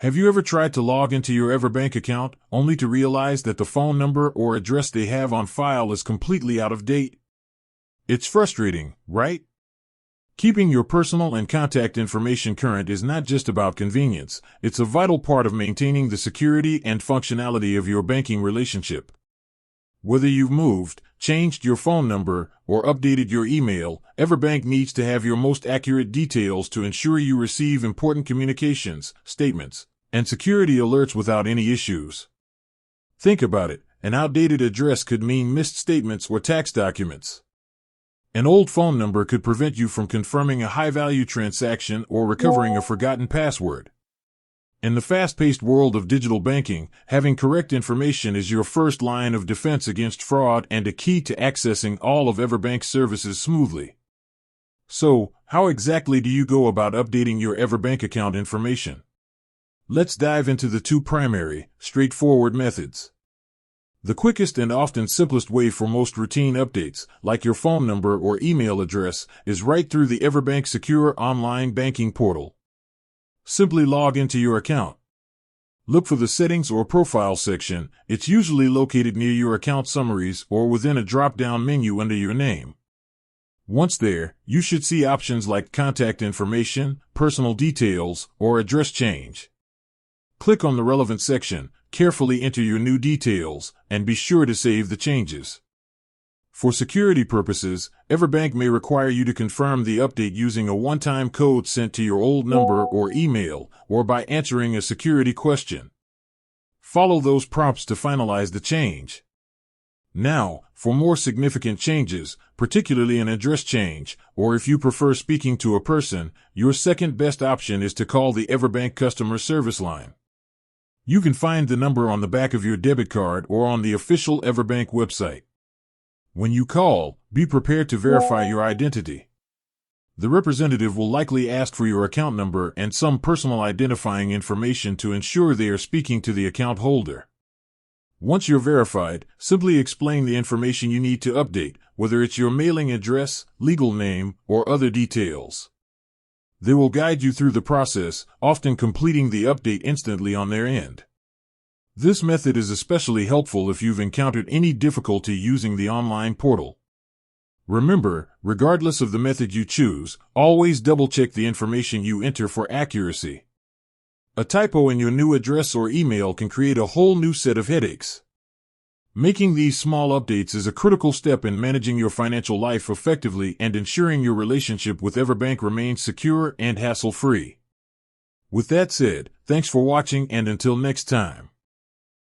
Have you ever tried to log into your EverBank account only to realize that the phone number or address they have on file is completely out of date? It's frustrating, right? Keeping your personal and contact information current is not just about convenience, it's a vital part of maintaining the security and functionality of your banking relationship. Whether you've moved, changed your phone number, or updated your email, EverBank needs to have your most accurate details to ensure you receive important communications, statements, and security alerts without any issues. Think about it, an outdated address could mean missed statements or tax documents. An old phone number could prevent you from confirming a high-value transaction or recovering a forgotten password. In the fast-paced world of digital banking, having correct information is your first line of defense against fraud and a key to accessing all of EverBank's services smoothly. So, how exactly do you go about updating your EverBank account information? Let's dive into the two primary, straightforward methods. The quickest and often simplest way for most routine updates, like your phone number or email address, is right through the EverBank secure online banking portal. Simply log into your account. Look for the Settings or Profile section. It's usually located near your account summaries or within a drop-down menu under your name. Once there, you should see options like Contact Information, Personal Details, or Address Change. Click on the relevant section, carefully enter your new details, and be sure to save the changes. For security purposes, EverBank may require you to confirm the update using a one-time code sent to your old number or email, or by answering a security question. Follow those prompts to finalize the change. Now, for more significant changes, particularly an address change, or if you prefer speaking to a person, your second best option is to call the EverBank customer service line. You can find the number on the back of your debit card or on the official EverBank website. When you call, be prepared to verify your identity. The representative will likely ask for your account number and some personal identifying information to ensure they are speaking to the account holder. Once you're verified, simply explain the information you need to update, whether it's your mailing address, legal name, or other details. They will guide you through the process, often completing the update instantly on their end. This method is especially helpful if you've encountered any difficulty using the online portal. Remember, regardless of the method you choose, always double-check the information you enter for accuracy. A typo in your new address or email can create a whole new set of headaches. Making these small updates is a critical step in managing your financial life effectively and ensuring your relationship with EverBank remains secure and hassle-free. With that said, thanks for watching and until next time.